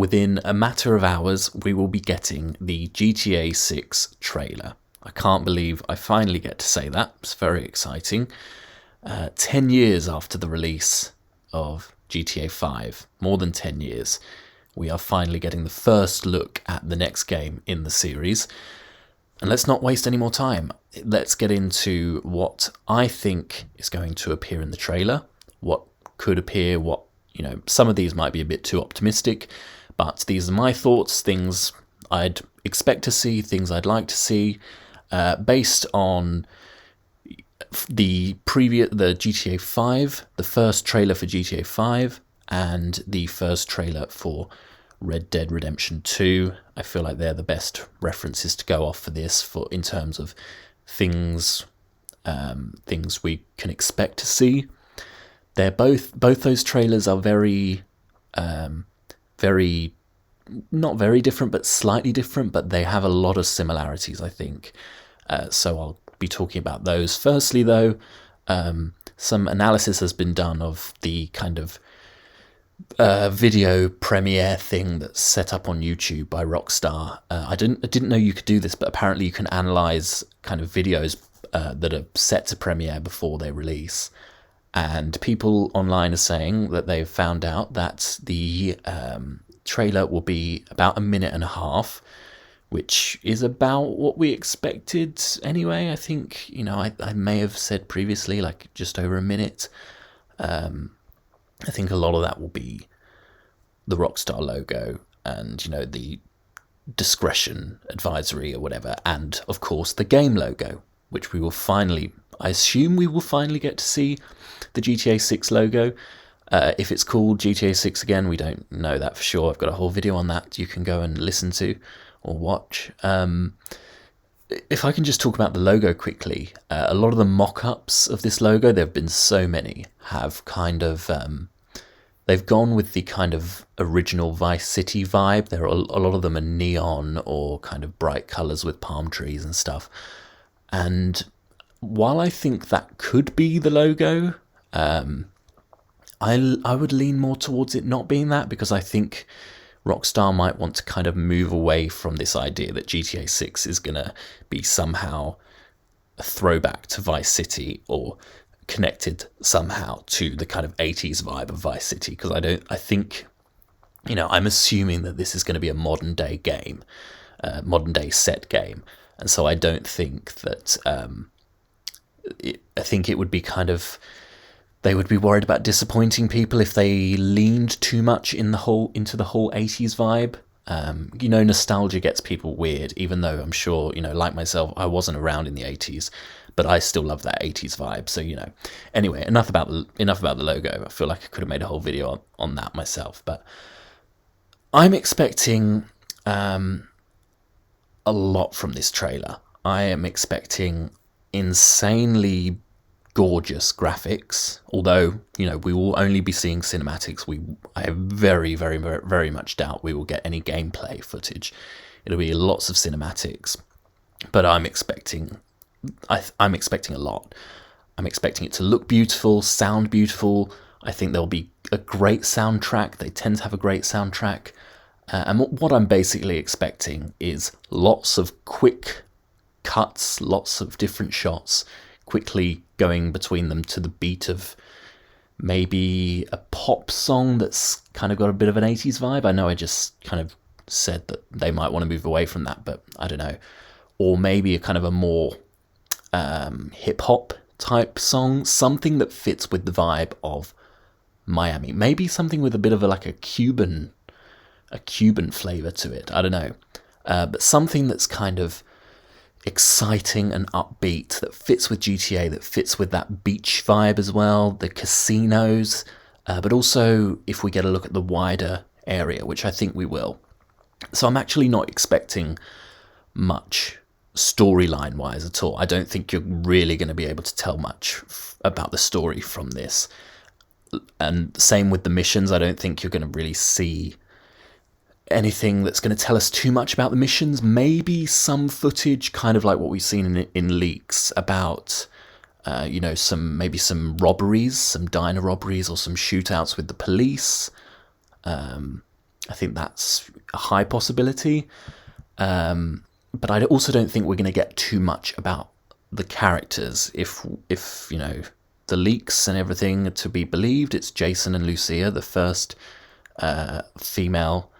within a matter of hours, we will be getting the GTA 6 trailer. I can't believe I finally get to say that. It's very exciting. 10 years after the release of GTA 5, more than 10 years, we are finally getting the first look at the next game in the series. And let's not waste any more time. Let's get into what I think is going to appear in the trailer, what could appear, some of these might be a bit too optimistic, but these are my thoughts, things I'd expect to see, things I'd like to see, based on the GTA 5, the first trailer for GTA 5, and the first trailer for Red Dead Redemption 2. I feel like they're the best references to go off for this, in terms of things we can expect to see. They're both those trailers are very not very different, but slightly different, but they have a lot of similarities, I think. So I'll be talking about those. Firstly, though, some analysis has been done of the kind of video premiere thing that's set up on YouTube by Rockstar. I didn't know you could do this, but apparently you can analyze kind of videos that are set to premiere before they release. And people online are saying that they've found out that the trailer will be about a minute and a half, which is about what we expected anyway. I think, I may have said previously, like just over a minute. I think a lot of that will be the Rockstar logo and, the discretion advisory or whatever. And, of course, the game logo, which I assume we will finally get to see the GTA 6 logo. If it's called GTA 6 again, we don't know that for sure. I've got a whole video on that you can go and listen to or watch. If I can just talk about the logo quickly, a lot of the mock-ups of this logo, there have been so many, have kind of... they've gone with the kind of original Vice City vibe. A lot of them are neon or kind of bright colours with palm trees and stuff. And while I think that could be the logo, I would lean more towards it not being that, because I think Rockstar might want to kind of move away from this idea that GTA 6 is going to be somehow a throwback to Vice City or connected somehow to the kind of 80s vibe of Vice City, because I think, I'm assuming that this is going to be a modern day game, modern day set game. And so I don't think that, I think it would be kind of, they would be worried about disappointing people if they leaned too much into the whole 80s vibe. Nostalgia gets people weird, even though I'm sure, like myself, I wasn't around in the 80s, but I still love that 80s vibe. So, anyway, enough about the logo. I feel like I could have made a whole video on that myself, but I'm expecting a lot from this trailer. I am expecting insanely gorgeous graphics, although we will only be seeing cinematics. I very, very, very, very much doubt we will get any gameplay footage. It'll be lots of cinematics, but I'm expecting a lot. I'm expecting it to look beautiful, sound beautiful. I think there'll be a great soundtrack. They tend to have a great soundtrack, and what I'm basically expecting is lots of quick cuts, lots of different shots, quickly going between them to the beat of maybe a pop song that's kind of got a bit of an 80s vibe. I know I just kind of said that they might want to move away from that, but I don't know. Or maybe a kind of a more hip-hop type song, something that fits with the vibe of Miami. Maybe something with a bit of a Cuban flavour to it. I don't know. But something that's kind of exciting and upbeat, that fits with GTA, that fits with that beach vibe as well, the casinos, but also if we get a look at the wider area, which I think we will. So I'm actually not expecting much storyline wise at all. I don't think you're really going to be able to tell much about the story from this. And same with the missions. I don't think you're going to really see anything that's going to tell us too much about the missions. Maybe some footage, kind of like what we've seen in leaks about, some robberies, some diner robberies, or some shootouts with the police. I think that's a high possibility. But I also don't think we're going to get too much about the characters. If the leaks and everything are to be believed, it's Jason and Lucia, the first female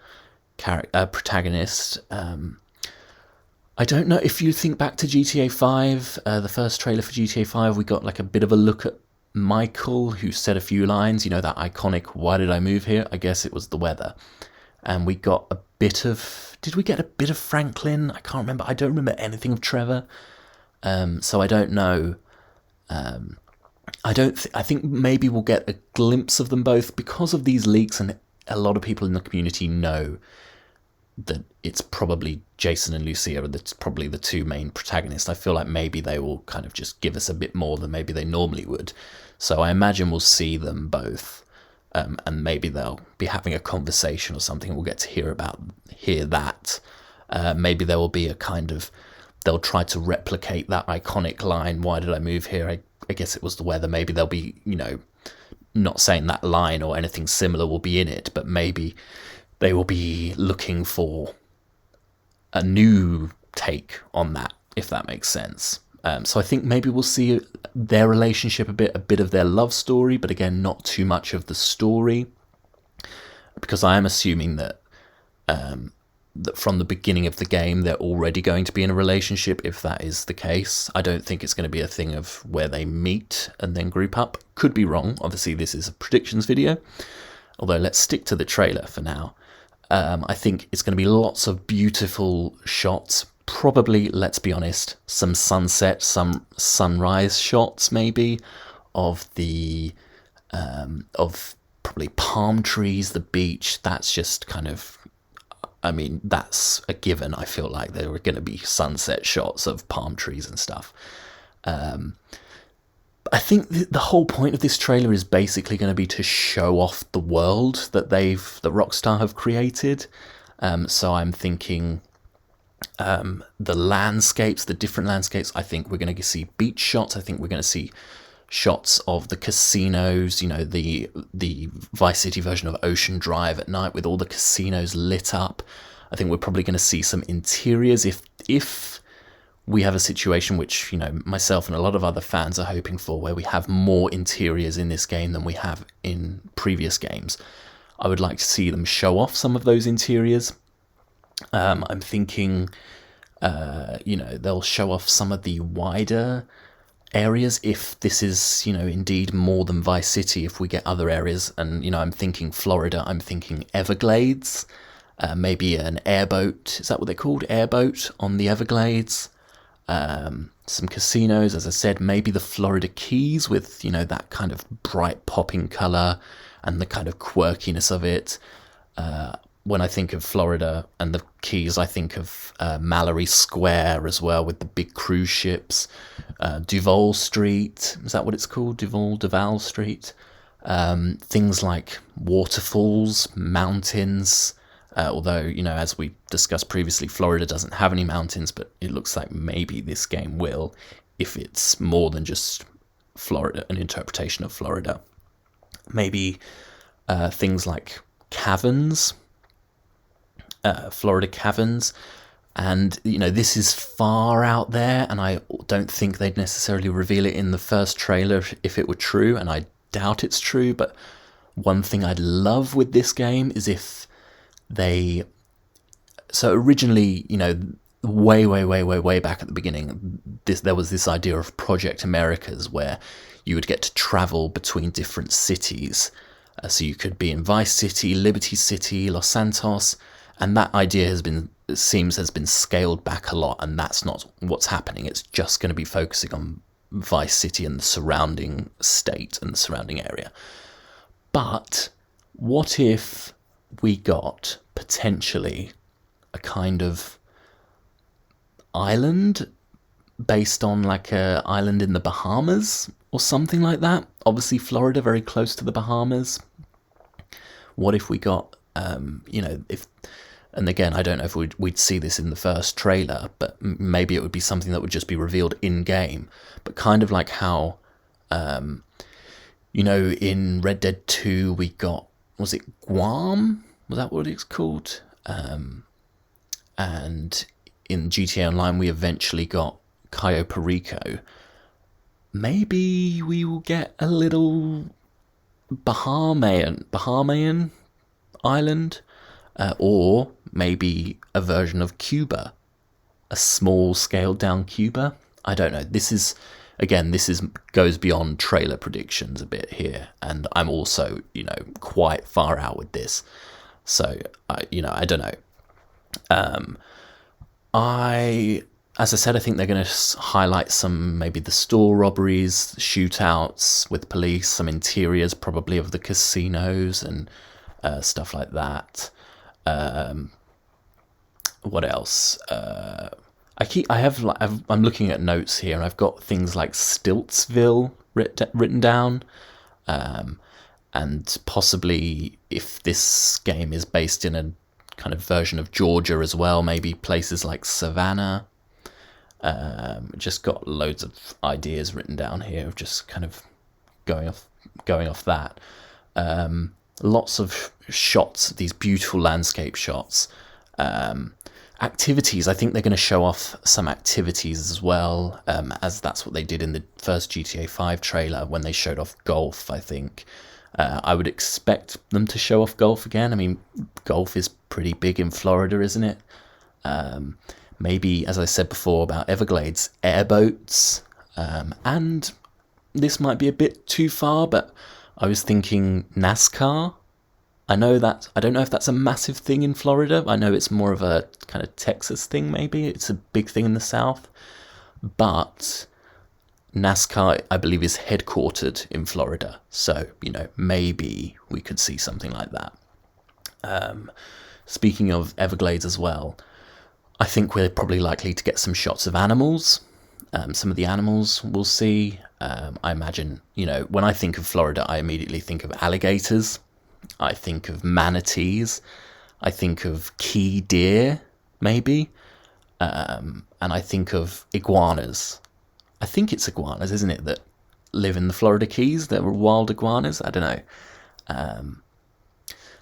protagonist. I don't know if you think back to GTA 5, the first trailer for GTA 5, we got like a bit of a look at Michael, who said a few lines, that iconic, "Why did I move here?" I guess it was the weather. And we got a bit of, did we get a bit of Franklin? I can't remember. I don't remember anything of Trevor. So I don't know. I think maybe we'll get a glimpse of them both because of these leaks, and a lot of people in the community know that it's probably Jason and Lucia are probably the two main protagonists. I feel like maybe they will kind of just give us a bit more than maybe they normally would. So I imagine we'll see them both, and maybe they'll be having a conversation or something. We'll get to hear that. Maybe there will be a kind of, they'll try to replicate that iconic line, "Why did I move here? I guess it was the weather." Maybe they'll be, not saying that line or anything similar will be in it, but maybe they will be looking for a new take on that, if that makes sense. So I think maybe we'll see their relationship a bit of their love story, but again, not too much of the story, because I am assuming that that from the beginning of the game they're already going to be in a relationship. If that is the case, I don't think it's going to be a thing of where they meet and then group up. Could be wrong. Obviously, this is a predictions video. Although let's stick to the trailer for now. I think it's going to be lots of beautiful shots. Probably, let's be honest, some sunset, some sunrise shots maybe of the of probably palm trees, the beach. That's just kind of, that's a given. I feel like there are going to be sunset shots of palm trees and stuff. I think the whole point of this trailer is basically going to be to show off the world that Rockstar have created. So I'm thinking the landscapes, the different landscapes. I think we're going to see beach shots. I think we're going to see shots of the casinos, the Vice City version of Ocean Drive at night with all the casinos lit up. I think we're probably going to see some interiors if we have a situation which, myself and a lot of other fans are hoping for, where we have more interiors in this game than we have in previous games. I would like to see them show off some of those interiors. I'm thinking, they'll show off some of the wider areas if this is, indeed more than Vice City, if we get other areas. And, I'm thinking Florida, I'm thinking Everglades, maybe an airboat. Is that what they're called? Airboat on the Everglades. Some casinos, as I said, maybe the Florida Keys with, that kind of bright popping colour and the kind of quirkiness of it. When I think of Florida and the Keys, I think of Mallory Square as well, with the big cruise ships. Duval Street, is that what it's called? Duval Street. Things like waterfalls, mountains. Although, as we discussed previously, Florida doesn't have any mountains, but it looks like maybe this game will, if it's more than just Florida, an interpretation of Florida. Maybe things like caverns, Florida caverns. And, this is far out there, and I don't think they'd necessarily reveal it in the first trailer if it were true, and I doubt it's true. But one thing I'd love with this game is if so originally, way back at the beginning, there was this idea of Project Americas, where you would get to travel between different cities. So you could be in Vice City, Liberty City, Los Santos, and that idea has been scaled back a lot, and that's not what's happening. It's just going to be focusing on Vice City and the surrounding state and the surrounding area. But what if we got potentially a kind of island based on like a island in the Bahamas or something like that? Obviously Florida, very close to the Bahamas. What if we got, and again, I don't know if we'd see this in the first trailer, but maybe it would be something that would just be revealed in-game. But kind of like how, in Red Dead 2 we got, was it Guam? Was that what it's called? And in GTA Online, we eventually got Cayo Perico. Maybe we will get a little Bahamian island, or maybe a version of Cuba, a small scaled down Cuba. I don't know. This is goes beyond trailer predictions a bit here, and I'm also quite far out with this. So I don't know. As I said, I think they're going to highlight maybe the store robberies, shootouts with police, some interiors probably of the casinos and stuff like that. What else? I'm looking at notes here, and I've got things like Stiltsville written down, and possibly if this game is based in a kind of version of Georgia as well, maybe places like Savannah. Just got loads of ideas written down here of just kind of going off that. Lots of shots, these beautiful landscape shots. Activities, I think they're going to show off some activities as well, as that's what they did in the first GTA 5 trailer when they showed off golf, I think. I would expect them to show off golf again. I mean, golf is pretty big in Florida, isn't it? Maybe, as I said before about Everglades, airboats, and this might be a bit too far, but I was thinking NASCAR. I don't know if that's a massive thing in Florida. I know it's more of a kind of Texas thing, maybe. It's a big thing in the South. But NASCAR, I believe, is headquartered in Florida. So, maybe we could see something like that. Speaking of Everglades as well, I think we're probably likely to get some shots of animals. Some of the animals we'll see. I imagine, when I think of Florida, I immediately think of alligators. I think of manatees. I think of key deer, maybe. And I think of iguanas. I think it's iguanas, isn't it, that live in the Florida Keys? That were wild iguanas? I don't know.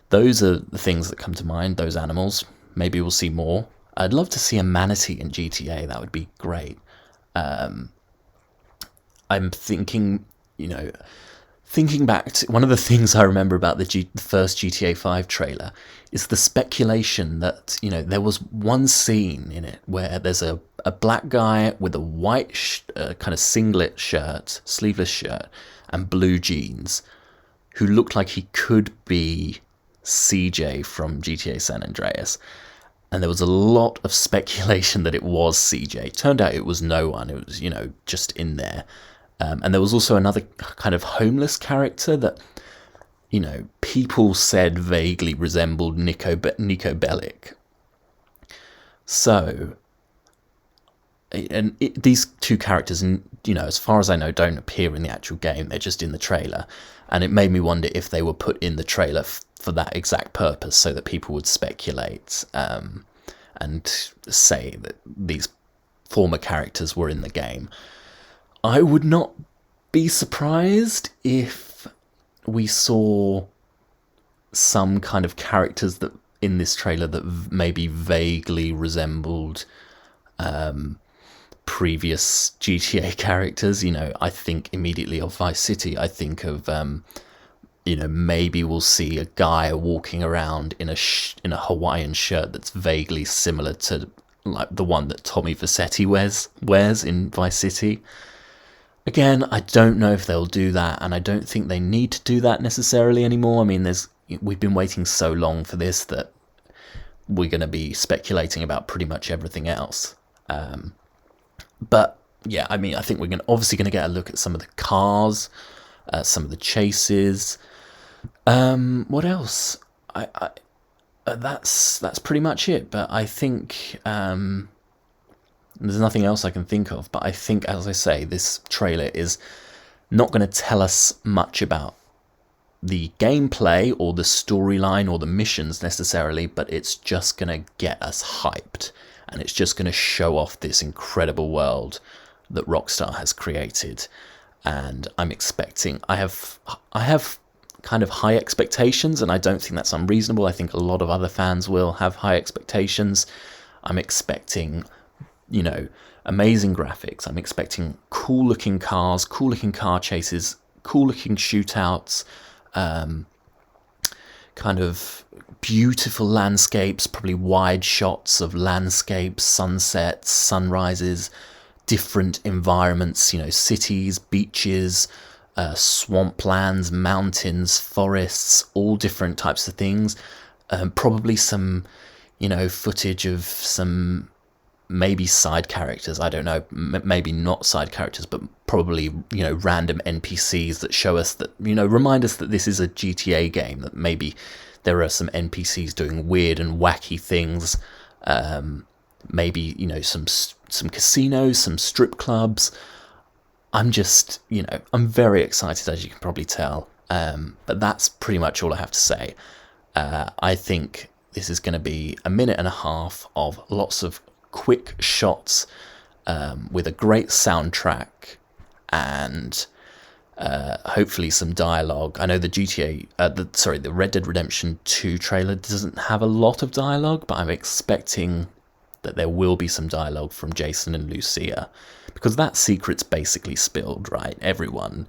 Those are the things that come to mind, those animals. Maybe we'll see more. I'd love to see a manatee in GTA. That would be great. I'm thinking, thinking back to one of the things I remember about the first GTA 5 trailer is the speculation that, there was one scene in it where there's a black guy with a white kind of singlet shirt, sleeveless shirt, and blue jeans who looked like he could be CJ from GTA San Andreas. And there was a lot of speculation that it was CJ. Turned out it was no one. It was, just in there. And there was also another kind of homeless character that, people said vaguely resembled Nico Bellic. So, these two characters, as far as I know, don't appear in the actual game. They're just in the trailer. And it made me wonder if they were put in the trailer for that exact purpose, so that people would speculate and say that these former characters were in the game. I would not be surprised if we saw some kind of characters that in this trailer that maybe vaguely resembled previous GTA characters. I think immediately of Vice City. I think of maybe we'll see a guy walking around in a Hawaiian shirt that's vaguely similar to like the one that Tommy Vercetti wears in Vice City. Again, I don't know if they'll do that, and I don't think they need to do that necessarily anymore. I mean, we've been waiting so long for this that we're going to be speculating about pretty much everything else. But yeah, I mean, I think we're obviously going to get a look at some of the cars, some of the chases. What else? That's pretty much it. But I think there's nothing else I can think of. But I think, as I say, this trailer is not going to tell us much about the gameplay or the storyline or the missions necessarily, but it's just going to get us hyped, and it's just going to show off this incredible world that Rockstar has created. And I'm expecting, I have kind of high expectations, and I don't think that's unreasonable. I think a lot of other fans will have high expectations. I'm expecting, amazing graphics. I'm expecting cool looking cars, cool looking car chases, cool looking shootouts, kind of beautiful landscapes, probably wide shots of landscapes, sunsets, sunrises, different environments, cities, beaches, swamplands, mountains, forests, all different types of things. Probably some, footage of some maybe side characters. I don't know, maybe not side characters, but probably, random NPCs that show us that, remind us that this is a GTA game, that maybe there are some NPCs doing weird and wacky things. Maybe, some casinos, some strip clubs. I'm just, I'm very excited, as you can probably tell. But that's pretty much all I have to say. I think this is going to be a minute and a half of lots of quick shots with a great soundtrack and hopefully some dialogue. I know the the Red Dead Redemption 2 trailer doesn't have a lot of dialogue, but I'm expecting that there will be some dialogue from Jason and Lucia, because that secret's basically spilled, right? Everyone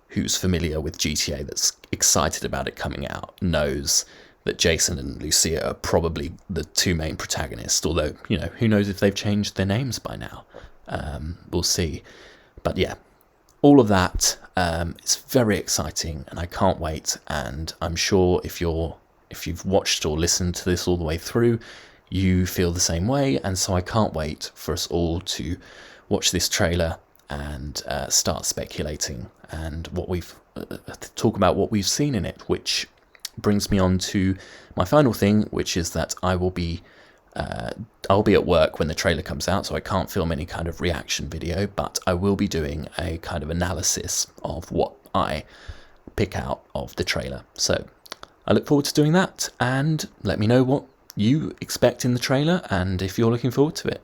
who's familiar with GTA that's excited about it coming out knows that Jason and Lucia are probably the two main protagonists, although, who knows if they've changed their names by now. We'll see. But yeah, all of that, it's very exciting, and I can't wait, and I'm sure if you've watched or listened to this all the way through, you feel the same way, and so I can't wait for us all to watch this trailer and start speculating and talk about what we've seen in it, which brings me on to my final thing, which is that I'll be at work when the trailer comes out, so I can't film any kind of reaction video, but I will be doing a kind of analysis of what I pick out of the trailer. So I look forward to doing that, and let me know what you expect in the trailer and if you're looking forward to it.